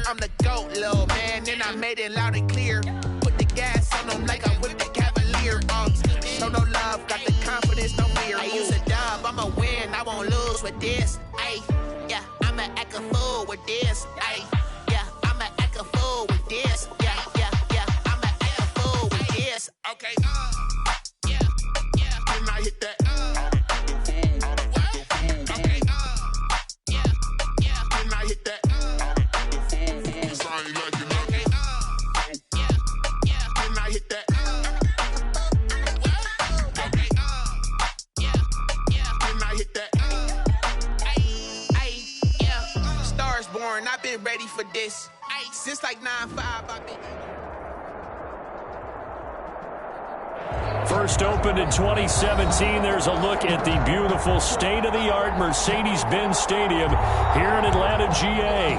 I'm the GOAT, little man, and I made it loud and clear. Put the gas on them like I whipped the Cavalier. Show no love, got the confidence, no fear. I use a dub, I'ma win, I won't lose with this. Ay, yeah, I'ma act a fool with this. Ay, yeah, I'ma act a fool with this. Yeah, yeah, yeah, I'ma act a fool with this. Okay, yeah, yeah, can I hit that? Okay, yeah, yeah, can I hit that? I've been ready for this. Since like 9-5, I've been... First opened in 2017, there's a look at the beautiful state-of-the-art Mercedes-Benz Stadium here in Atlanta, GA.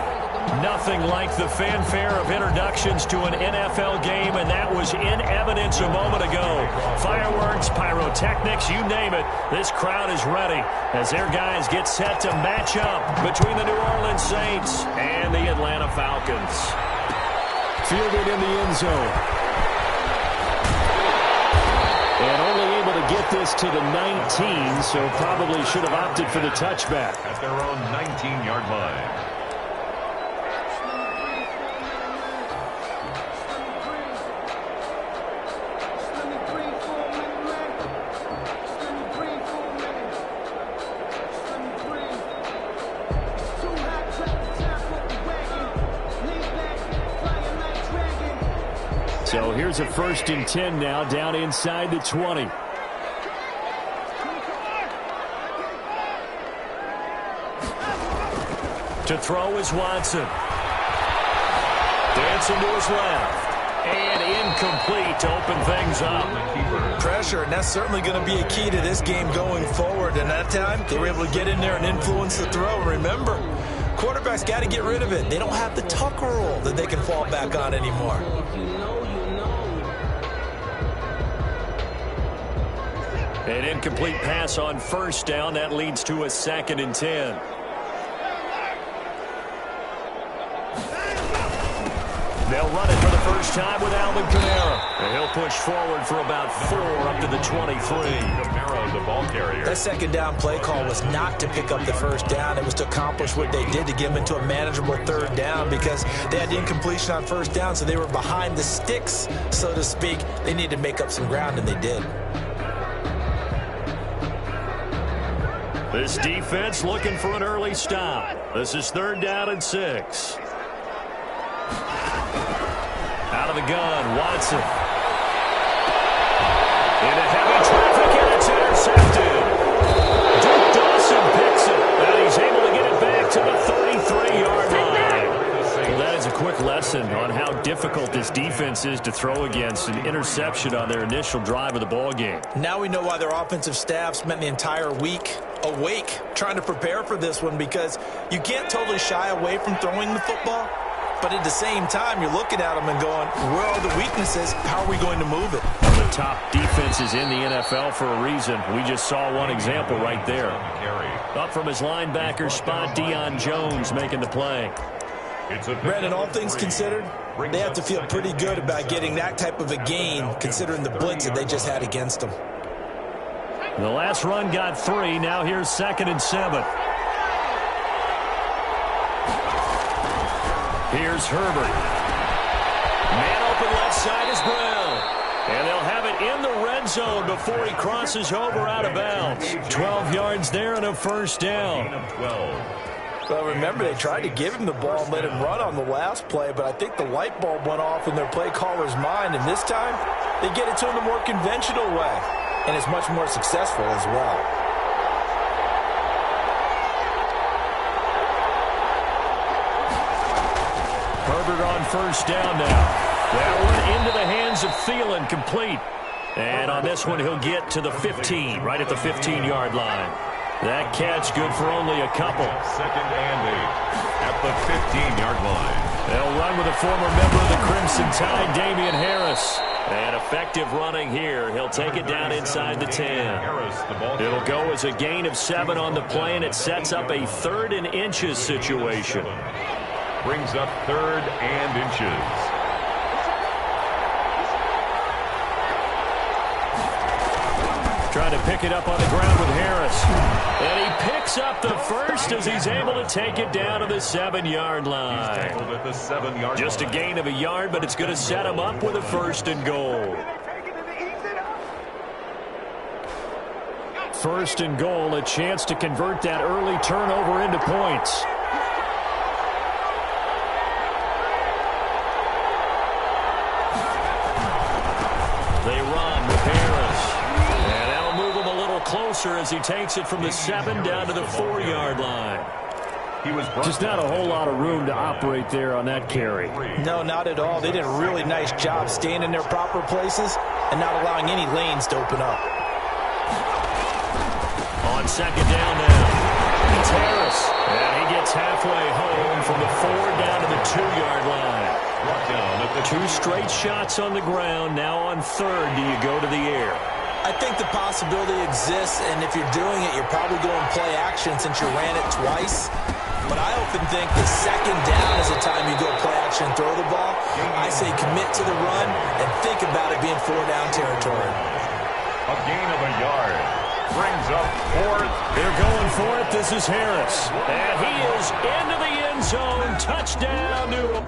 Nothing like the fanfare of introductions to an NFL game, and that was in evidence a moment ago. Fireworks, pyrotechnics, you name it. This crowd is ready as their guys get set to match up between the New Orleans Saints and the Atlanta Falcons. Fielded in the end zone. And only able to get this to the 19, so probably should have opted for the touchback. At their own 19-yard line. So here's a 1st and 10 now, down inside the 20. To throw is Watson. Dancing to his left. And incomplete to open things up. Pressure, and that's certainly going to be a key to this game going forward. And that time, they were able to get in there and influence the throw. Remember, quarterbacks got to get rid of it. They don't have the Tucker rule that they can fall back on anymore. An incomplete pass on 1st down. That leads to a 2nd and 10. They'll run it for the first time with Alvin Kamara. And he'll push forward for about 4 up to the 23. Kamara, the ball carrier. That 2nd down play call was not to pick up the 1st down. It was to accomplish what they did, to get them into a manageable 3rd down, because they had the incompletion on 1st down, so they were behind the sticks, so to speak. They needed to make up some ground, and they did. This defense looking for an early stop. This is 3rd down and 6. Out of the gun, Watson. Into heavy traffic, and it's intercepted. Duke Dawson picks it, and he's able to get it back to the 33-yard line. Well, that is a quick lesson on how difficult this defense is to throw against. An interception on their initial drive of the ball game. Now we know why their offensive staff spent the entire week awake trying to prepare for this one, because you can't totally shy away from throwing the football. But at the same time, you're looking at them and going, where are the weaknesses? How are we going to move it? One of the top defenses in the NFL for a reason. We just saw one example right there. Up from his linebacker spot, Deion Jones making the play. Brandon, all things considered, they have to feel pretty good about getting that type of a gain, considering the blitz that they just had against them. The last run got 3. Now here's 2nd and 7. Here's Herbert. Man open left side is Brown. And they'll have it in the red zone before he crosses over out of bounds. 12 yards there and a 1st down. Well, remember, they tried to give him the ball and let him run on the last play, but I think the light bulb went off in their play caller's mind, and this time they get it to him the more conventional way, and it's much more successful as well. Herbert on 1st down now. That one into the hands of Thielen, complete. And on this one, he'll get to the 15, right at the 15-yard line. That catch good for only a couple. 2nd and 8 at the 15-yard line. They'll run with a former member of the Crimson Tide, Damian Harris. And effective running here. He'll take it down inside the 10. It'll go as a gain of 7 on the play, and it sets up a 3rd and inches situation. Brings up 3rd and inches. Trying to pick it up on the ground with Harris. And he picks up the first as he's able to take it down to the 7-yard line. He's tackled at the 7-yard Just a gain of a yard, but it's going to set him up with a 1st and goal. 1st and goal, a chance to convert that early turnover into points. They run with Harris. And that'll move him a little closer as he takes it from the 7 down to the 4-yard line. Just not a whole lot of room to operate there on that carry. No, not at all. They did a really nice job staying in their proper places and not allowing any lanes to open up. On 2nd down now, it's Harris. And he gets halfway home from the 4 down to the 2-yard line. 2 straight shots on the ground. Now on 3rd, do you go to the air? I think the possibility exists, and if you're doing it, you're probably going play action since you ran it twice. But I often think the 2nd down is the time you go play action and throw the ball. I say commit to the run and think about it being 4-down territory. A gain of a yard. Brings up 4th. They're going for it. This is Harris. And he is into the end zone. Touchdown, New York.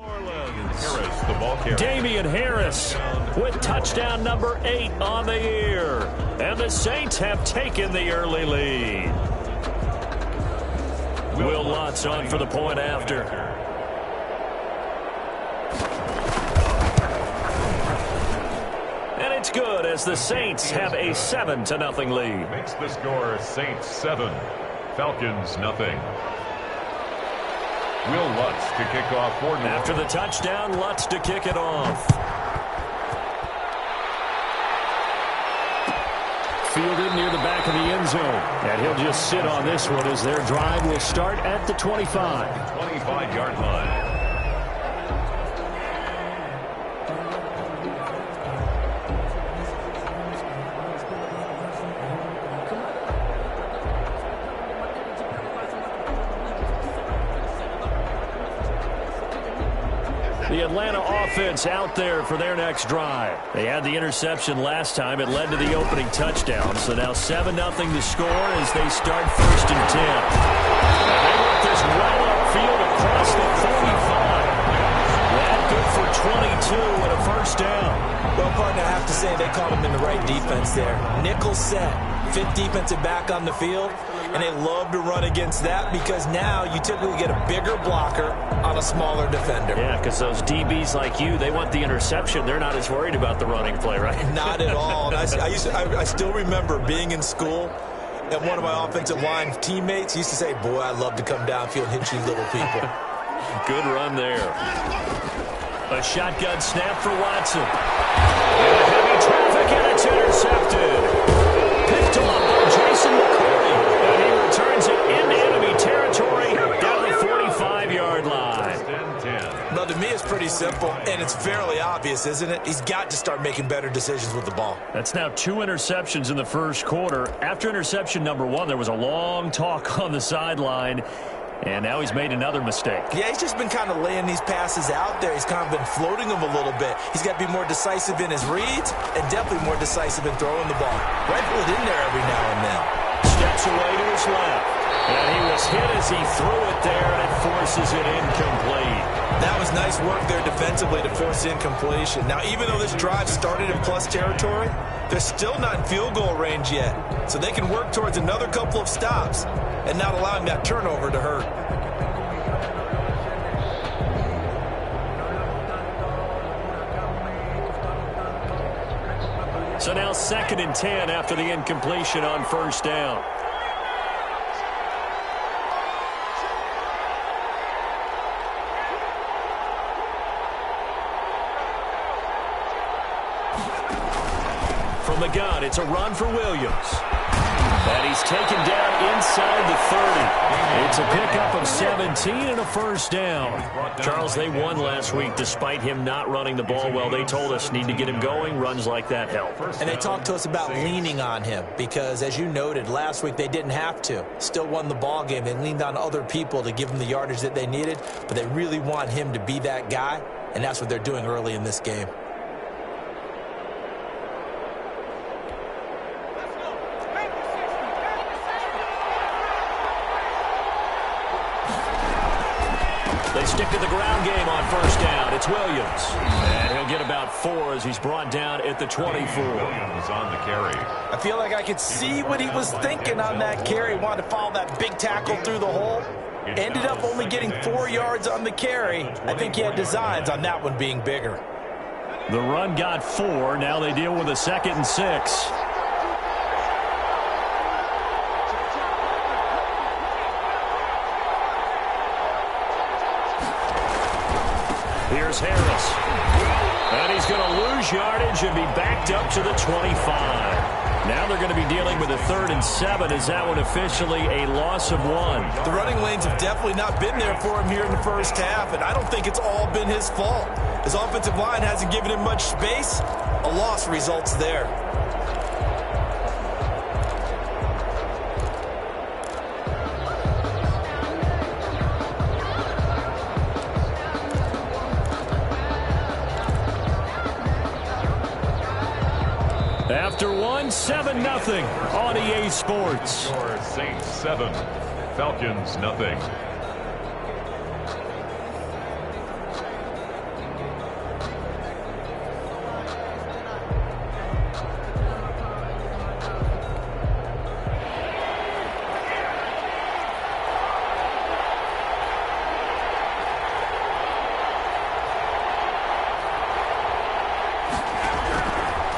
Harris, the ball carrier. Damian Harris with touchdown number 8 on the year. And the Saints have taken the early lead. Will Lutz on for the point after. And it's good as the Saints have a 7-0 lead. Makes the score Saints 7, Falcons nothing. Will Lutz to kick off for New After the touchdown, Lutz to kick it off. Fielded near the back of the end zone. And he'll just sit on this one as their drive will start at the 25. 25-yard line. Atlanta offense out there for their next drive. They had the interception last time. It led to the opening touchdown. So now 7-0 to score as they start 1st and 10. And they want this well upfield across the 45. That good for 22 and a 1st down. Well, partner, I have to say they caught him in the right defense there. Nickel set, 5th defensive back on the field, and they love to run against that because now you typically get a bigger blocker on a smaller defender. Yeah, because those DBs like you, they want the interception. They're not as worried about the running play, right? Not at all. And I still remember being in school, and one of my offensive line teammates used to say, boy, I'd love to come downfield and hit you little people. Good run there. A shotgun snap for Watson. Heavy traffic, and it's intercepted. Picked up by Jason McCourty. And he returns it into enemy territory down the 45-yard line. Well, to me, it's pretty simple, and it's fairly obvious, isn't it? He's got to start making better decisions with the ball. That's now 2 interceptions in the 1st quarter. After interception number 1, there was a long talk on the sideline. And now he's made another mistake. Yeah, he's just been kind of laying these passes out there. He's kind of been floating them a little bit. He's got to be more decisive in his reads and definitely more decisive in throwing the ball. Rifle it in there every now and then. Steps away to his left. And he was hit as he threw it there, and it forces it incomplete. That was nice work there defensively to force incompletion. Now, even though this drive started in plus territory, they're still not in field goal range yet. So they can work towards another couple of stops and not allowing that turnover to hurt. So now 2nd and 10 after the incompletion on 1st down. From the gun, it's a run for Williams. And he's taken down inside the 30. It's a pickup of 17 and a 1st down. Charles, they won last week despite him not running the ball well. They told us need to get him going. Runs like that help. And they talked to us about leaning on him because, as you noted, last week they didn't have to. Still won the ball game. They leaned on other people to give them the yardage that they needed, but they really want him to be that guy, and that's what they're doing early in this game. They stick to the ground game on 1st down. It's Williams. And he'll get about 4 as he's brought down at the 24. Williams on the carry. I feel like I could see what he was thinking on that carry. Wanted to follow that big tackle through the hole. Ended up only getting 4 yards on the carry. I think he had designs on that one being bigger. The run got 4. Now they deal with a 2nd and 6. Here's Harris. And he's going to lose yardage and be backed up to the 25. Now they're going to be dealing with a 3rd and 7. Is that one officially a loss of 1? The running lanes have definitely not been there for him here in the 1st half, and I don't think it's all been his fault. His offensive line hasn't given him much space. A loss results there. After 1, 7-0 on EA Sports. Saints 7, Falcons nothing.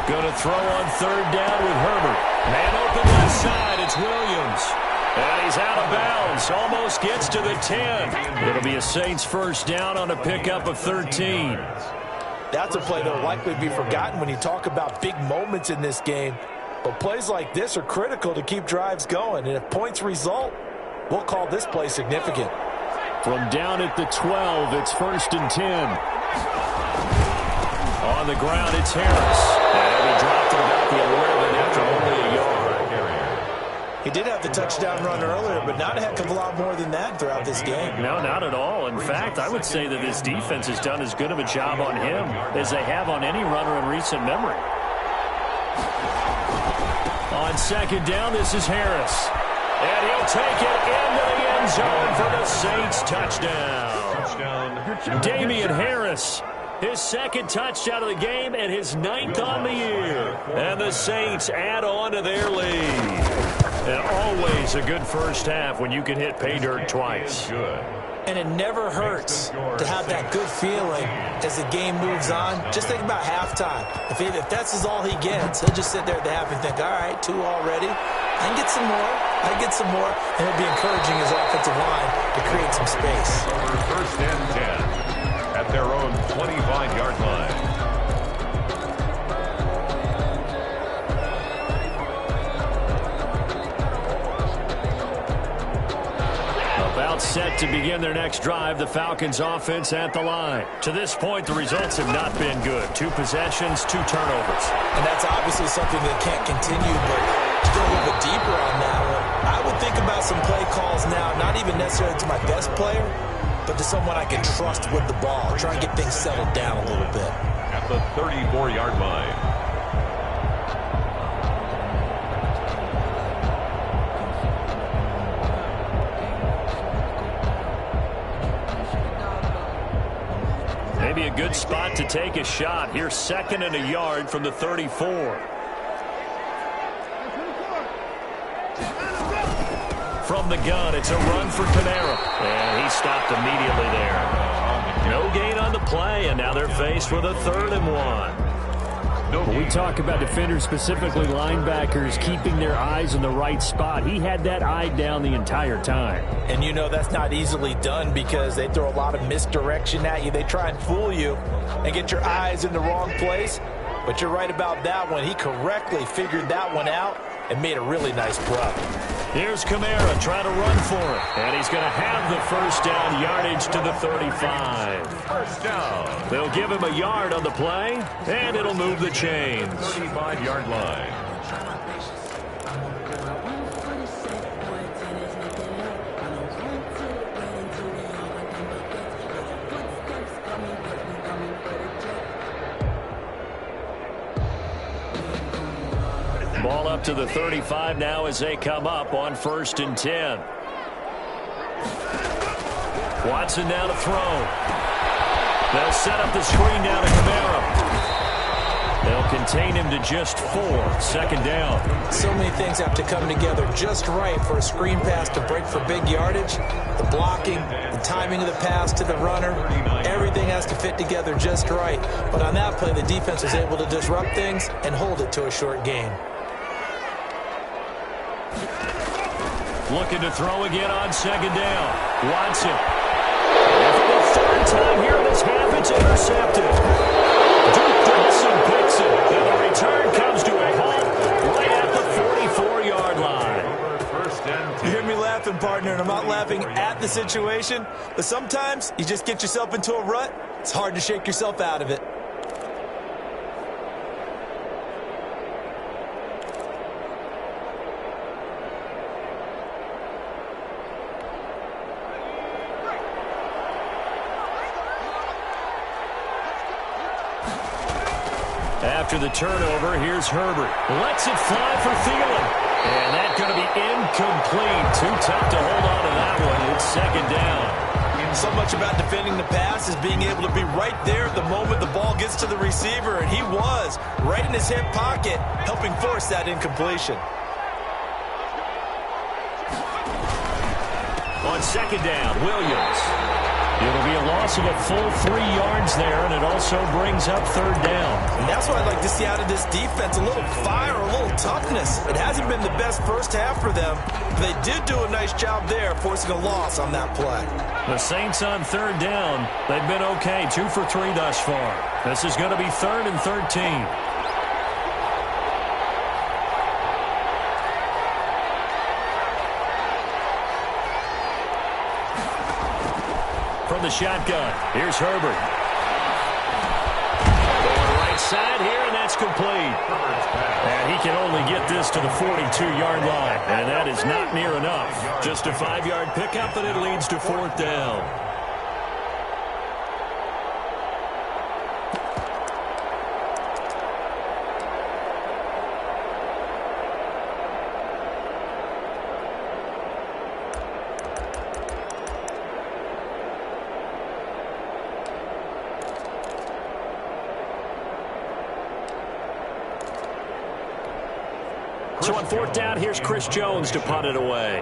Going to throw on 3rd down with Herbert. Man open left side. It's Williams. And he's out of bounds. Almost gets to the 10. It'll be a Saints 1st down on a pickup of 13. That's a play that will likely be forgotten when you talk about big moments in this game. But plays like this are critical to keep drives going. And if points result, we'll call this play significant. From down at the 12, it's 1st and 10. On the ground, it's Harris. And he dropped it about the 11 after only a yard. He did have the touchdown run earlier, but not a heck of a lot more than that throughout this game. No, not at all. In fact, I would say that this defense has done as good of a job on him as they have on any runner in recent memory. On second down, this is Harris. And he'll take it into the end zone for the Saints touchdown. Damian Harris, his second touchdown of the game and his 9th on the year. And the Saints add on to their lead. And always a good first half when you can hit pay dirt twice. And it never hurts to have that good feeling as the game moves on. Just think about halftime. If that's all he gets, he'll just sit there at the half and think, all right, 2 already. I can get some more. I can get some more. And it'll be encouraging his offensive line to create some space. First and 10 at their own 25-yard line. About set to begin their next drive, the Falcons offense at the line. To this point, the results have not been good. 2 possessions, 2 turnovers. And that's obviously something that can't continue, but to go a little bit deeper on that one, I would think about some play calls now, not even necessarily to my best player, but to someone I can trust with the ball. Try and get things settled down a little bit. At the 34-yard line. Maybe a good spot to take a shot. Here's 2nd and a yard from the 34. From the gun, it's a run for Kamara. And he stopped immediately there. No gain on the play, and now they're faced with a 3rd and 1. When we talk about defenders, specifically linebackers, keeping their eyes in the right spot, he had that eye down the entire time. And you know that's not easily done because they throw a lot of misdirection at you. They try and fool you and get your eyes in the wrong place. But you're right about that one. He correctly figured that one out and made a really nice play. Here's Kamara trying to run for it. And he's going to have the first down, yardage to the 35. First down. They'll give him a yard on the play, and it'll move the chains. 35-yard line. Ball up to the 35 now as they come up on 1st and 10. Watson now to throw. They'll set up the screen down to Kamara. They'll contain him to just 4. 2nd down. So many things have to come together just right for a screen pass to break for big yardage. The blocking, the timing of the pass to the runner, everything has to fit together just right. But on that play, the defense was able to disrupt things and hold it to a short gain. Looking to throw again on 2nd down. Watson. And for the 3rd time here in this half, it's intercepted. Duke Dawson picks it. And the return comes to a halt right at the 44-yard line. You hear me laughing, partner, and I'm not laughing at the situation, but sometimes you just get yourself into a rut. It's hard to shake yourself out of it. After the turnover, here's Herbert. Lets it fly for Thielen. And that's going to be incomplete. Too tough to hold on to that one. It's 2nd down. So much about defending the pass is being able to be right there at the moment the ball gets to the receiver, and he was right in his hip pocket, helping force that incompletion. On 2nd down, Williams. It'll be a loss of a full 3 yards there, and it also brings up 3rd down. And that's what I'd like to see out of this defense, a little fire, a little toughness. It hasn't been the best first half for them, but they did do a nice job there, forcing a loss on that play. The Saints on 3rd down. They've been okay, 2 for 3 thus far. This is going to be 3rd and 13. From the shotgun, here's Herbert. Going right side here, and that's complete. And he can only get this to the 42-yard line, and that is not near enough. Just a 5-yard pickup, and it leads to 4th down. So on 4th down, here's Chris Jones to punt it away.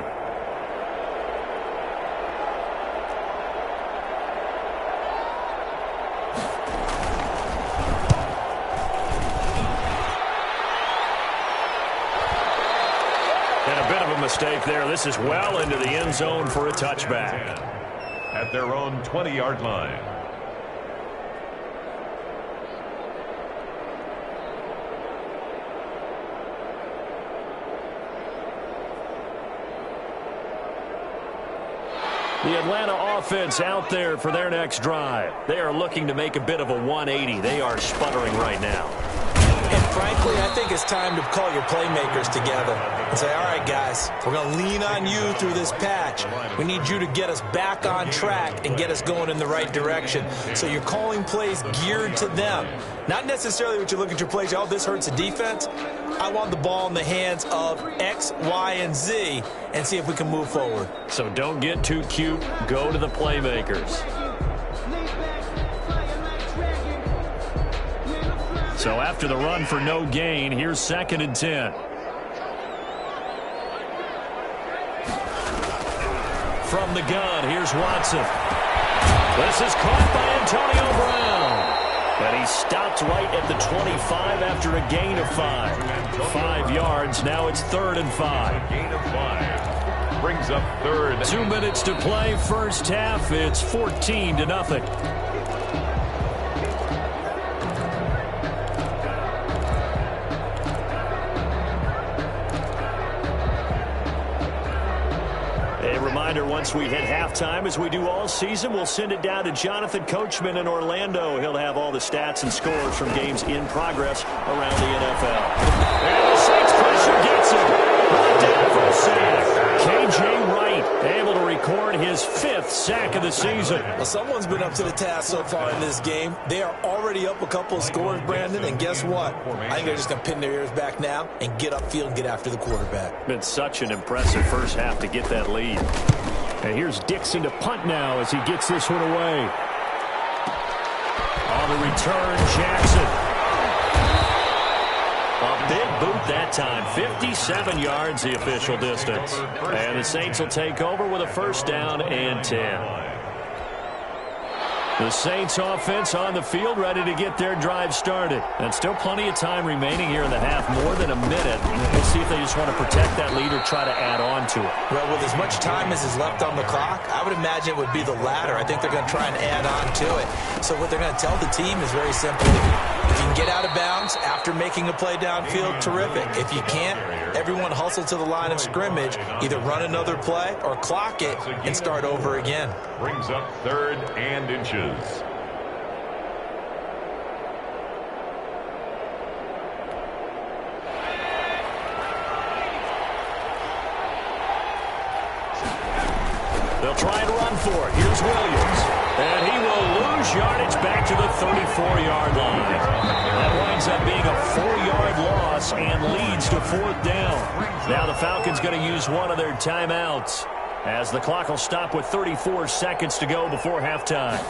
And a bit of a mistake there. This is well into the end zone for a touchback. At their own 20-yard line. The Atlanta offense out there for their next drive. They are looking to make a bit of a 180. They are sputtering right now. And frankly, I think it's time to call your playmakers together and say, all right, guys, we're going to lean on you through this patch. We need you to get us back on track and get us going in the right direction. So you're calling plays geared to them. Not necessarily what you look at your plays, oh, this hurts the defense. I want the ball in the hands of X, Y, and Z and see if we can move forward. So don't get too cute. Go to the playmakers. So after the run for no gain, here's 2nd and 10. From the gun, here's Watson. This is caught by Antonio Brown. And he stopped right at the 25 after a gain of 5. 5 yards. Now it's 3rd and 5. Gain of 5. Brings up 3rd. 2 minutes to play. First half. It's 14-0. Once we hit halftime, as we do all season, we'll send it down to Jonathan Coachman in Orlando. He'll have all the stats and scores from games in progress around the NFL. And the Saints pressure gets him. Brought down for a sack. K.J. Wright able to record his 5th sack of the season. Well, someone's been up to the task so far in this game. They are already up a couple of scores, Brandon, and guess what? I think they're just going to pin their ears back now and get upfield and get after the quarterback. Been such an impressive first half to get that lead. And here's Dixon to punt now as he gets this one away. On the return, Jackson. A big boot that time. 57 yards the official distance. And the Saints will take over with a 1st down and 10. The Saints offense on the field ready to get their drive started. And still plenty of time remaining here in the half, more than a minute. We'll see if they just want to protect that lead or try to add on to it. Well, with as much time as is left on the clock, I would imagine it would be the latter. I think they're going to try and add on to it. So what they're going to tell the team is very simple. If you can get out of bounds after making a play downfield, terrific. If you can't, everyone hustle to the line of scrimmage, either run another play or clock it and start over again. Brings up 3rd and inches. They'll try to run for it. Here's Williams. And he will lose yardage back to the 34-yard line. That winds up being a 4-yard loss and leads to 4th down. Now the Falcons going to use one of their timeouts as the clock will stop with 34 seconds to go before halftime.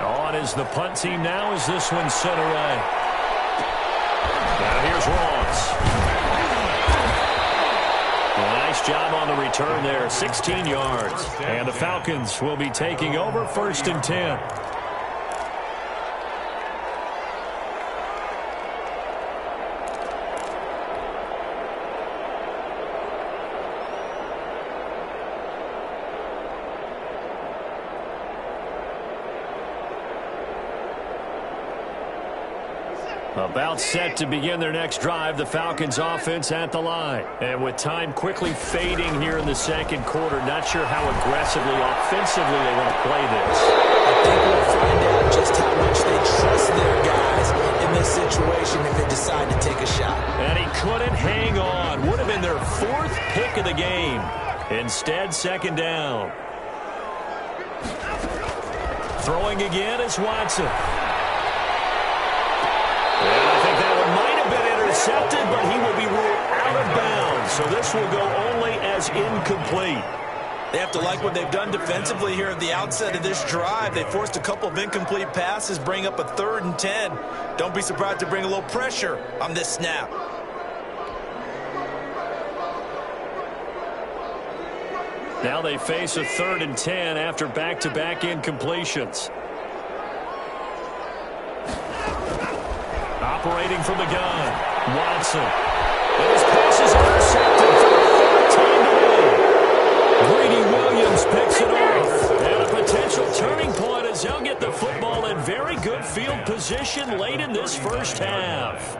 On is the punt team now as this one sent away. Now here's Ross. Nice job on the return there, 16 yards. And the Falcons will be taking over 1st and 10. About set to begin their next drive, the Falcons offense at the line. And with time quickly fading here in the 2nd quarter, not sure how aggressively, offensively they want to play this. I think we'll find out just how much they trust their guys in this situation if they decide to take a shot. And he couldn't hang on. Would have been their 4th pick of the game. Instead, 2nd down. Throwing again is Watson. And I think that one might have been intercepted, but he will be ruled out of bounds. So this will go only as incomplete. They have to like what they've done defensively here at the outset of this drive. They forced a couple of incomplete passes, bring up a 3rd and 10. Don't be surprised to bring a little pressure on this snap. Now they face a 3rd and 10 after back-to-back incompletions. Operating from the gun, Watson. And his pass is intercepted for a 14-0. Greedy Williams picks it off. And a potential turning point as they'll get the football in very good field position late in this first half.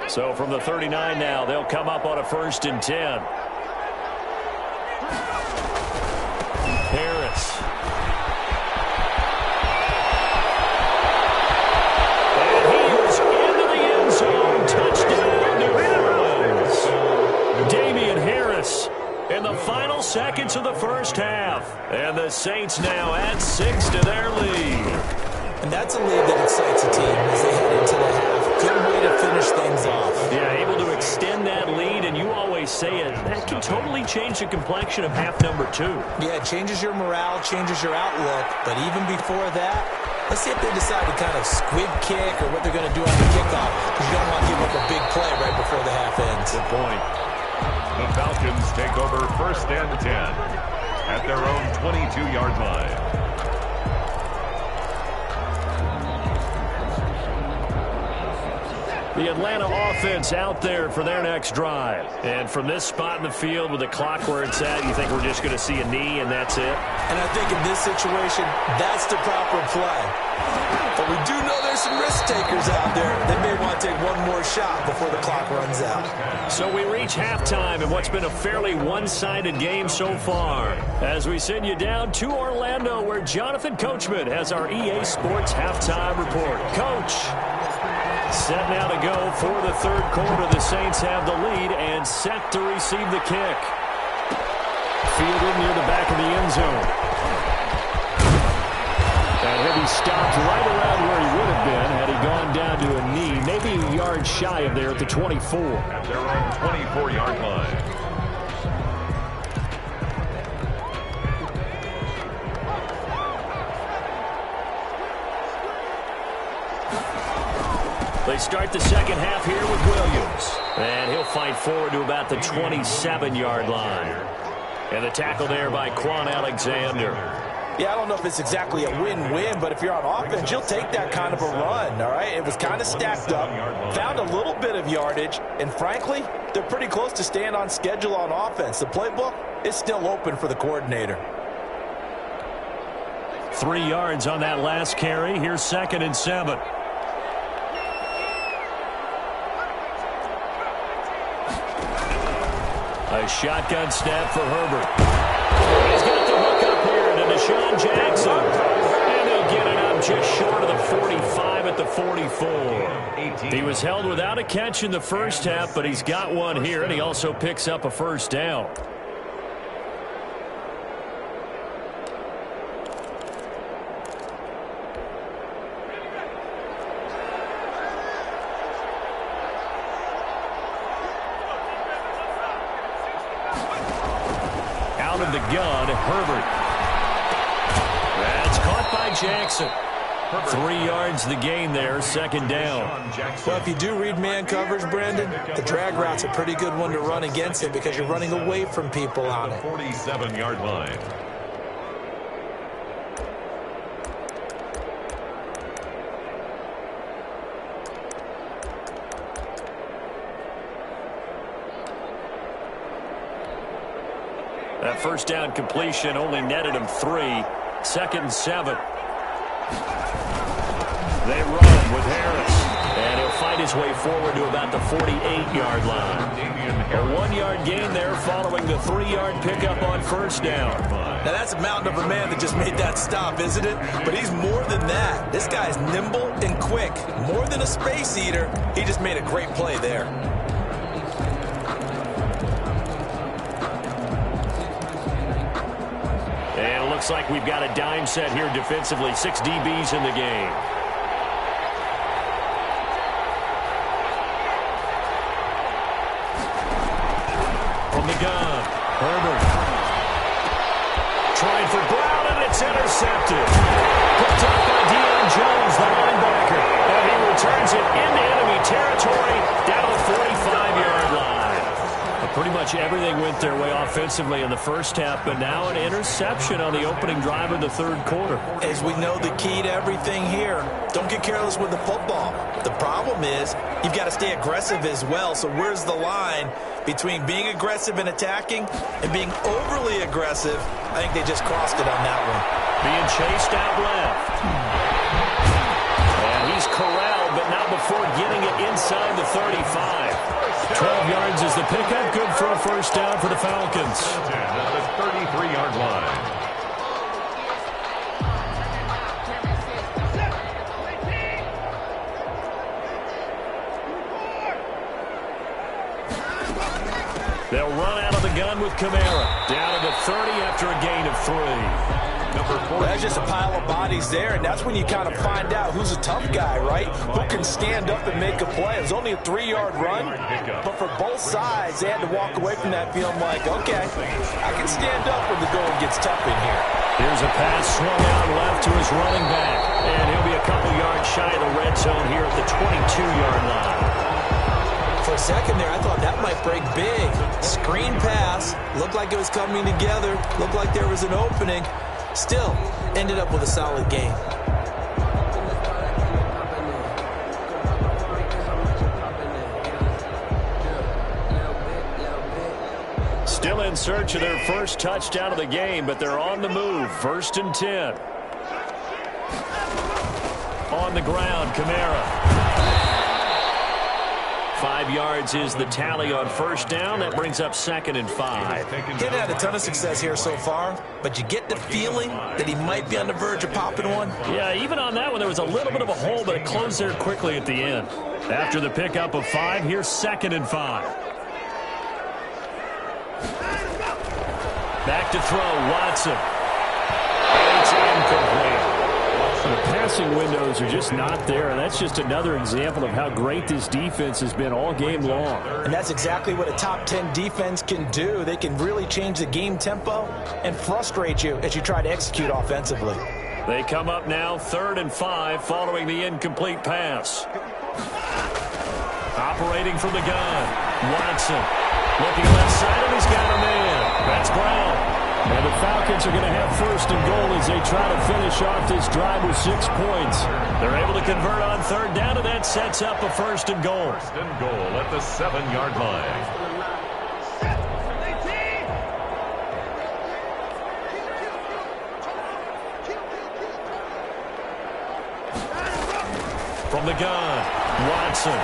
So from the 39 now, they'll come up on a 1st and 10. Harris. And he is into the end zone. Touchdown, New Orleans. Damian Harris in the final seconds of the first half. And the Saints now add 6 to their lead. And that's a lead that excites a team as they head into the half. Good way to finish things off. Yeah, able to extend that lead, and you always say it, that can totally change the complexion of half number 2. Yeah, it changes your morale, changes your outlook, but even before that, let's see if they decide to kind of squib kick or what they're going to do on the kickoff, because you don't want to give up a big play right before the half ends. Good point. The Falcons take over 1st and 10 at their own 22-yard line. The Atlanta offense out there for their next drive. And from this spot in the field with the clock where it's at, you think we're just going to see a knee and that's it? And I think in this situation, that's the proper play. But we do know there's some risk takers out there. They may want to take one more shot before the clock runs out. So we reach halftime in what's been a fairly one-sided game so far. As we send you down to Orlando, where Jonathan Coachman has our EA Sports halftime report. Coach. Set now to go for the 3rd quarter. The Saints have the lead and set to receive the kick. Fielded near the back of the end zone. And he'll be stopped right around where he would have been had he gone down to a knee, maybe a yard shy of there at the 24. At their own 24-yard line. They start the second half here with Williams. And he'll fight forward to about the 27-yard line. And the tackle there by Quan Alexander. Yeah, I don't know if it's exactly a win-win, but if you're on offense, you'll take that kind of a run, all right? It was kind of stacked up, found a little bit of yardage, and frankly, they're pretty close to staying on schedule on offense. The playbook is still open for the coordinator. 3 yards on that last carry. Here's 2nd and 7. A shotgun snap for Herbert. He's got the hook up here to Deshaun Jackson. And they'll get it up just short of the 45 at the 44. He was held without a catch in the first half, but he's got one here, and he also picks up a 1st down. Out of the gun, Herbert. That's caught by Jackson. 3 yards the gain there, 2nd down. Well, if you do read man coverage, Brandon, the drag route's a pretty good one to run against it because you're running away from people on it. 47-yard line. That 1st down completion only netted him 3. 2nd and 7. They run with Harris. And he'll fight fight his way forward to about the 48-yard line. A 1-yard gain there following the 3-yard pickup on first down. Now, that's a mountain of a man that just made that stop, isn't it? But he's more than that. This guy's nimble and quick. More than a space eater, he just made a great play there. And it looks like we've got a dime set here defensively. 6 DBs in the game. From the gun, Herbert. Trying for Brown, and it's intercepted. Picked up by Deion Jones, the linebacker. And he returns it into enemy territory down to the 45-yard line. Pretty much everything went their way offensively in the first half, but now an interception on the opening drive of the third quarter. As we know, the key to everything here, don't get careless with the football. The problem is you've got to stay aggressive as well. So where's the line between being aggressive and attacking and being overly aggressive? I think they just crossed it on that one. Being chased out left. And he's corralled, but not before getting it inside the 35. 12 yards is the pickup. Good for a first down for the Falcons. At the 33-yard line. They'll run out of the gun with Kamara. Down to the 30 after a gain of 3. Well, that's just a pile of bodies there, and that's when you kind of find out who's a tough guy, right? Who can stand up and make a play. It was only a 3-yard run, but for both sides, they had to walk away from that feeling like, okay, I can stand up when the going gets tough in here. Here's a pass swung out left to his running back, and he'll be a couple yards shy of the red zone here at the 22-yard line. For a second there, I thought that might break big. Screen pass, looked like it was coming together, looked like there was an opening. Still, ended up with a solid game. Still in search of their first touchdown of the game, but they're on the move. 1st and 10. On the ground, Kamara. 5 yards is the tally on first down. That brings up 2nd and 5. He's had a ton of success here so far, but you get the feeling that he might be on the verge of popping one. Yeah, even on that one, there was a little bit of a hole, but it closed there quickly at the end. After the pickup of 5, here's 2nd and 5. Back to throw, Watson. It's incomplete. The passing windows are just not there, and that's just another example of how great this defense has been all game long. And that's exactly what a top 10 defense can do. They can really change the game tempo and frustrate you as you try to execute offensively. They come up now 3rd and 5 following the incomplete pass. Operating from the gun, Watson. Looking left side, and he's got a man. That's Brown. And the Falcons are going to have 1st and goal as they try to finish off this drive with 6 points. They're able to convert on 3rd down, and that sets up a 1st and goal. 1st and goal at the 7-yard line. From the gun, Watson.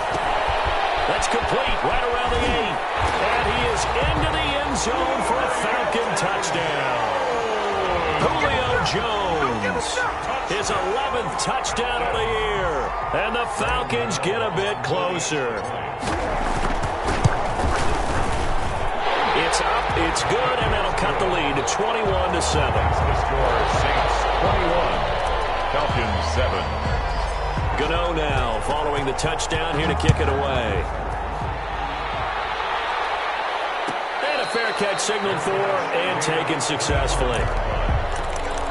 That's complete right around the 8. And he is into the end zone for a Falcon touchdown. Julio Jones, his 11th touchdown of the year. And the Falcons get a bit closer. It's up, it's good, and that'll cut the lead to 21-7. The score, Saints 21, Falcons 7. Gano now following the touchdown here to kick it away. And a fair catch signaled for and taken successfully.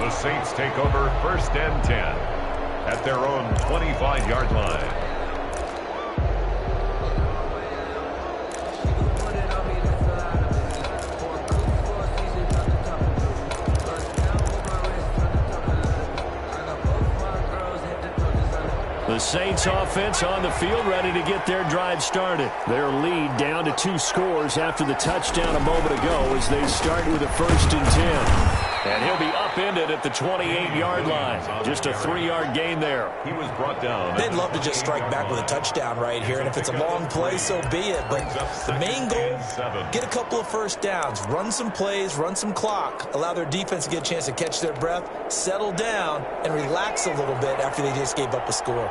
The Saints take over 1st and 10 at their own 25-yard line. The Saints offense on the field ready to get their drive started. Their lead down to 2 scores after the touchdown a moment ago as they start with a 1st and 10. And he'll be upended at the 28-yard line. Just a 3-yard gain there. He was brought down. They'd love to just strike back with a touchdown right here, and if it's a long play, so be it. But the main goal, get a couple of first downs, run some plays, run some clock, allow their defense to get a chance to catch their breath, settle down, and relax a little bit after they just gave up a score.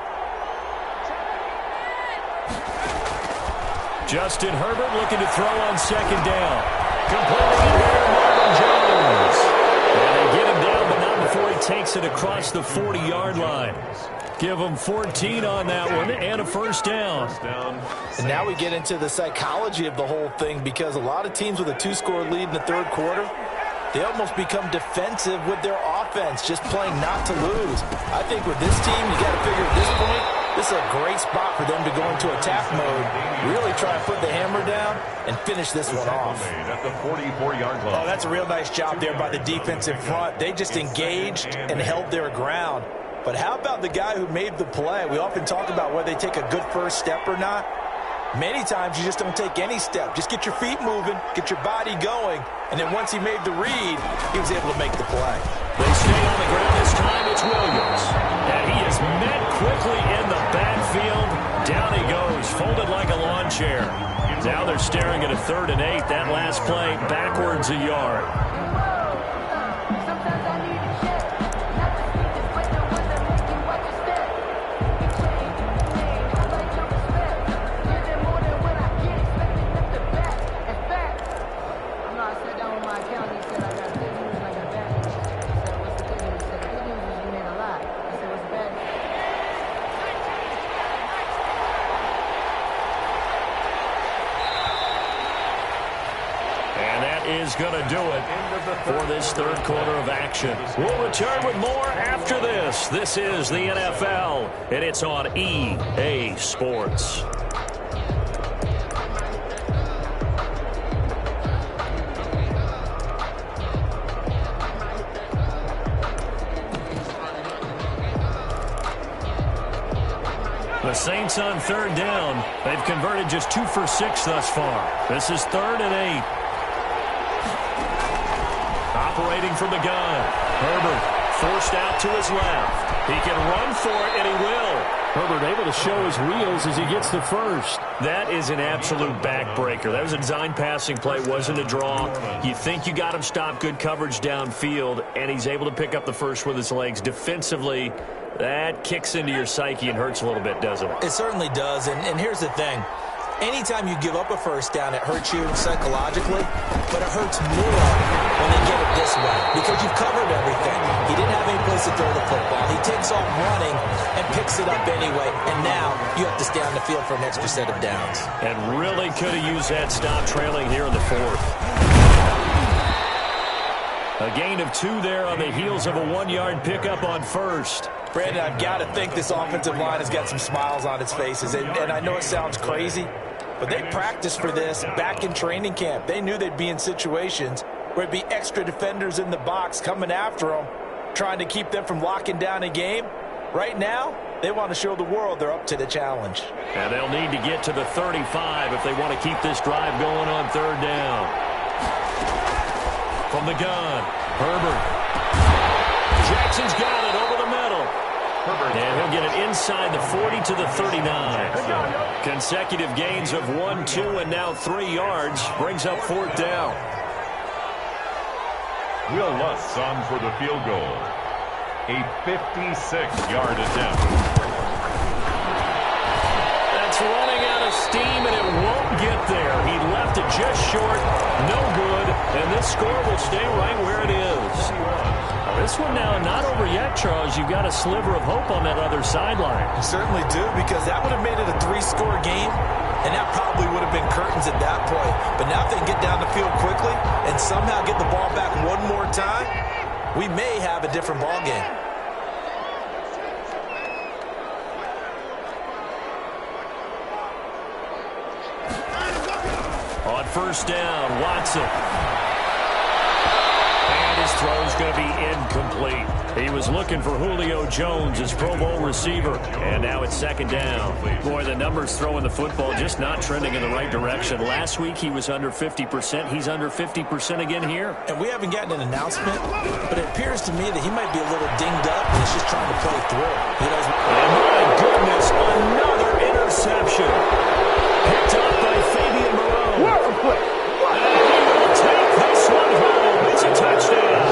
Justin Herbert looking to throw on second down. Completing it here, Marvin Jones. And they get him down, but not before he takes it across the 40-yard line. Give him 14 on that one and a first down. And now we get into the psychology of the whole thing, because a lot of teams with a 2-score lead in the third quarter, they almost become defensive with their offense, just playing not to lose. I think with this team, you got to figure at this point, this is a great spot for them to go into attack mode, really try and put the hammer down and finish this one off. At the 44-yard line. Oh, that's a real nice job there by the defense in front. They just engaged and held their ground. But how about the guy who made the play? We often talk about whether they take a good first step or not. Many times you just don't take any step. Just get your feet moving, get your body going, and then once he made the read, he was able to make the play. They stay on the ground this time. It's Williams. And he is met quickly in the backfield. Down he goes, folded like a lawn chair. Now they're staring at a 3rd and 8. That last play backwards a yard. Is going to do it for this third quarter of action. We'll return with more after this. This is the NFL, and it's on EA Sports. The Saints on 3rd down. They've converted just 2 for 6 thus far. This is 3rd and 8. Operating from the gun. Herbert forced out to his left. He can run for it, and he will. Herbert able to show his wheels as he gets the first. That is an absolute backbreaker. That was a design passing play, wasn't a draw. You think you got him stopped, good coverage downfield, and he's able to pick up the first with his legs. Defensively, that kicks into your psyche and hurts a little bit, doesn't it? It certainly does, and here's the thing. Anytime you give up a first down, it hurts you psychologically, but it hurts more when they get it this way because you've covered everything. He didn't have any place to throw the football. He takes off running and picks it up anyway, and now you have to stay on the field for an extra set of downs. And really could have used that stop trailing here in the 4th. A gain of 2 there on the heels of a 1-yard pickup on 1st. Brandon, I've got to think this offensive line has got some smiles on its faces, and I know it sounds crazy, but they practiced for this back in training camp. They knew they'd be in situations where it'd be extra defenders in the box coming after them, trying to keep them from locking down a game. Right now, they want to show the world they're up to the challenge. And they'll need to get to the 35 if they want to keep this drive going on 3rd down. From the gun, Herbert. Jackson's got it over the middle. And he'll get it inside the 40 to the 39. Consecutive gains of 1, 2, and now 3 yards. Brings up 4th down. Will Lutz on for the field goal. A 56-yard attempt. That's running out of steam, and it won't get there. He left it just short. No good. And this score will stay right where it is. This one now not over yet, Charles. You've got a sliver of hope on that other sideline. You certainly do, because that would have made it a 3-score game, and that probably would have been curtains at that point. But now if they can get down the field quickly and somehow get the ball back one more time, we may have a different ball game. On 1st down, Watson. And His throw's going to be incomplete. He was looking for Julio Jones, his Pro Bowl receiver, and now it's second down. Boy, the numbers throwing the football just not trending in the right direction. Last week he was under 50%. He's under 50% again here. And we haven't gotten an announcement, but it appears to me that he might be a little dinged up and he's just trying to play through. He doesn't. And my goodness, another interception. Picked up by Fabian Moreau. And he will take this one home. It's a touchdown.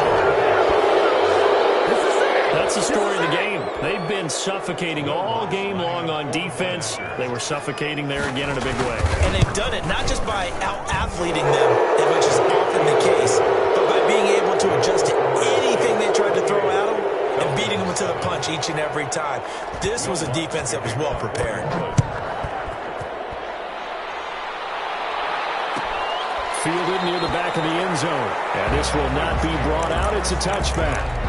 That's the story of the game. They've been suffocating all game long on defense. They were suffocating there again in a big way. And they've done it not just by out-athleting them, which is often the case, but by being able to adjust to anything they tried to throw at them and beating them to the punch each and every time. This was a defense that was well prepared. Fielded near the back of the end zone. And this will not be brought out. It's a touchback.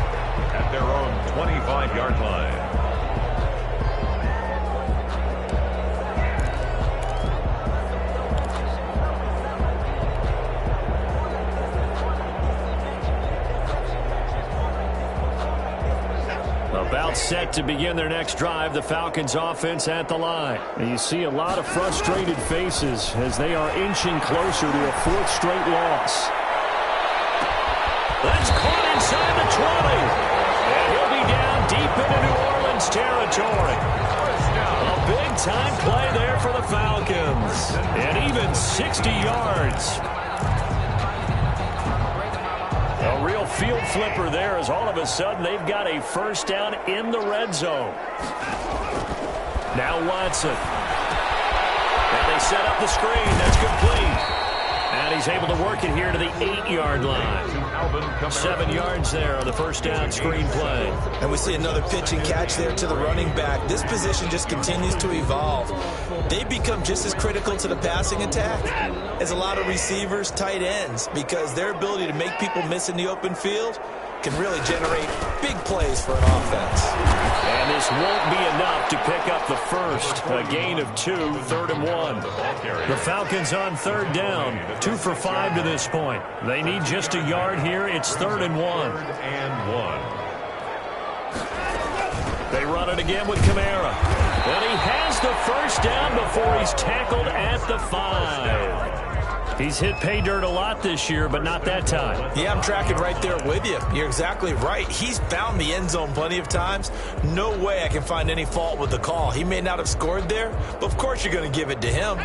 At their own 25-yard line. About set to begin their next drive, the Falcons offense at the line. And you see a lot of frustrated faces as they are inching closer to a fourth straight loss. That's caught inside the 20. And he'll be down deep into New Orleans territory. A big-time play there for the Falcons. And even 60 yards. A real field flipper there as all of a sudden they've got a first down in the red zone. Now Watson. And they set up the screen. That's complete. And he's able to work it here to the 8-yard line. 7 yards there on the first down screen play. And we see another pitch and catch there to the running back. This position just continues to evolve. They become just as critical to the passing attack as a lot of receivers, tight ends, because their ability to make people miss in the open field can really generate big plays for an offense. And this won't be enough to pick up the first. A gain of 2, 3rd and 1. The Falcons on third down, 2 for 5 to this point. They need just a yard here. It's 3rd and 1. 3rd and 1. They run it again with Kamara. And he has the first down before he's tackled at the 5. He's hit pay dirt a lot this year, but not that time. Yeah, I'm tracking right there with you. You're exactly right. He's found the end zone plenty of times. No way I can find any fault with the call. He may not have scored there, but of course you're going to give it to him.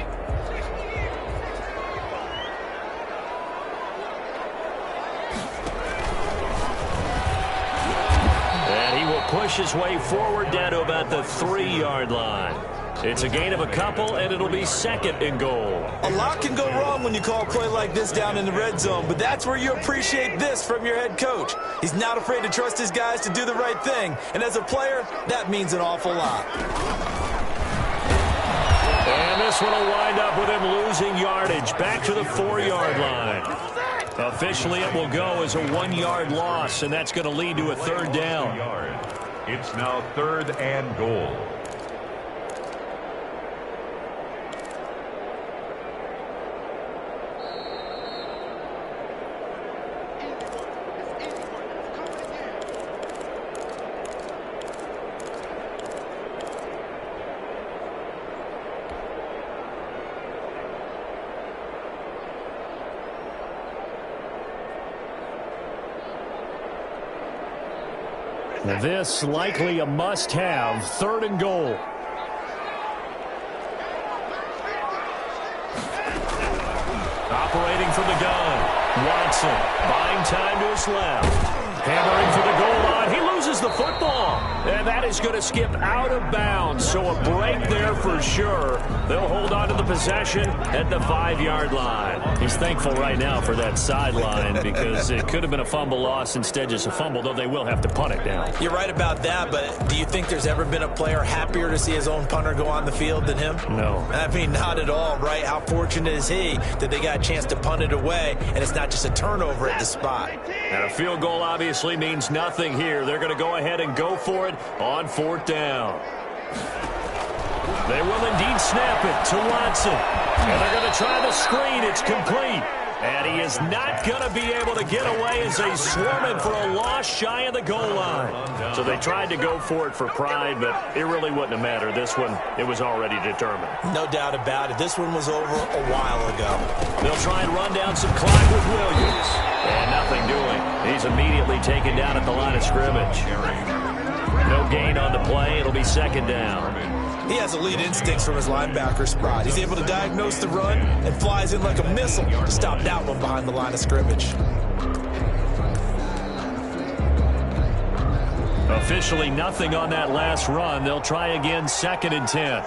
And he will push his way forward down to about the 3-yard line. It's a gain of a couple, and it'll be 2nd and goal. A lot can go wrong when you call a play like this down in the red zone, but that's where you appreciate this from your head coach. He's not afraid to trust his guys to do the right thing, and as a player, that means an awful lot. And this one will wind up with him losing yardage back to the 4-yard line. Officially, it will go as a 1-yard loss, and that's going to lead to a 3rd down. It's now 3rd and goal. This likely a must-have, 3rd and goal. Operating from the gun, Watson buying time to his left. Hammering for the goal line. He loses the football. And that is going to skip out of bounds. So a break there for sure. They'll hold on to the possession at the 5-yard line. He's thankful right now for that sideline because it could have been a fumble loss, instead just a fumble, though they will have to punt it down. You're right about that, but do you think there's ever been a player happier to see his own punter go on the field than him? No. I mean, not at all, right? How fortunate is he that they got a chance to punt it away, and it's not just a turnover at the spot. And a field goal obviously means nothing here. They're going to go ahead and go for it on 4th down. They will indeed snap it to Watson. And they're going to try the screen. It's complete. And he is not going to be able to get away as they swarm him for a loss shy of the goal line. So they tried to go for it for pride, but it really wouldn't have mattered. This one, it was already determined. No doubt about it. This one was over a while ago. They'll try and run down some clock with Williams. And nothing doing. He's immediately taken down at the line of scrimmage. No gain on the play. It'll be second down. He has elite instincts from his linebacker spot. He's able to diagnose the run and flies in like a missile to stop that one behind the line of scrimmage. Officially nothing on that last run. They'll try again, second and 10.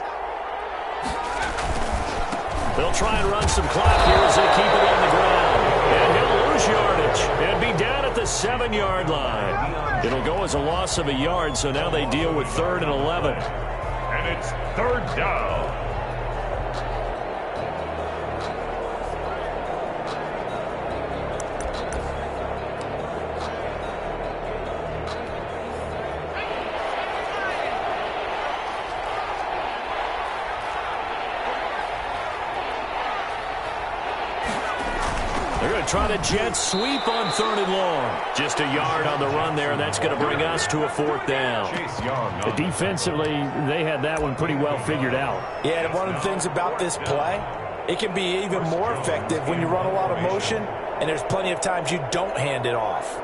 They'll try and run some clock here as they keep it on the ground. And he'll lose yardage and be down at the 7-yard line. It'll go as a loss of a yard, so now they deal with 3rd and 11. And it's 3rd down. They're going to try the jet sweep on 3rd and long. Just a yard on the run there, and that's going to bring us to a 4th down. Defensively, they had that one pretty well figured out. Yeah, and one of the things about this play, it can be even more effective when you run a lot of motion, and there's plenty of times you don't hand it off.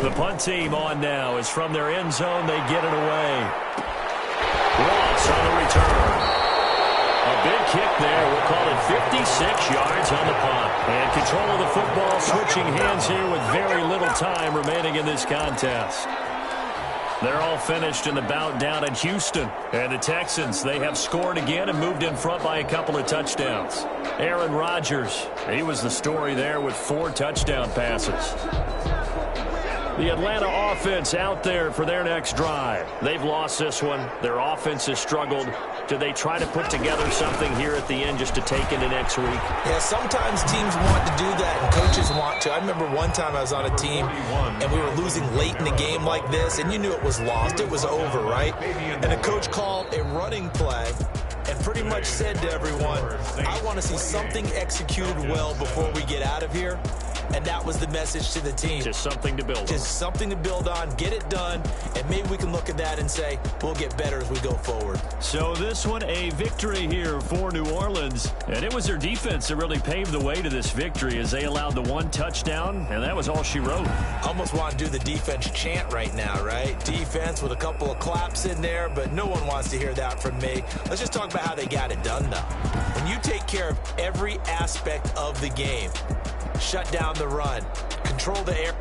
The punt team on now is from their end zone. They get it away. Ross on the return. A big kick there. We'll call it 56 yards on the punt. And control of the football switching hands here with very little time remaining in this contest. They're all finished in the bout down in Houston. And the Texans, they have scored again and moved in front by a couple of touchdowns. Aaron Rodgers, he was the story there with 4 touchdown passes. The Atlanta offense out there for their next drive. They've lost this one. Their offense has struggled. Do they try to put together something here at the end just to take into next week? Yeah, sometimes teams want to do that and coaches want to. I remember one time I was on a team and we were losing late in the game like this, and you knew it was lost. It was over, right? And the coach called a running play and pretty much said to everyone, I want to see something executed well before we get out of here. And that was the message to the team. Just something to build on. Just something to build on, get it done, and maybe we can look at that and say, we'll get better as we go forward. So this one, a victory here for New Orleans. And it was their defense that really paved the way to this victory as they allowed the 1 touchdown, and that was all she wrote. Almost want to do the defense chant right now, right? Defense with a couple of claps in there, but no one wants to hear that from me. Let's just talk about how they got it done, though. When you take care of every aspect of the game, shut down the run, control the air.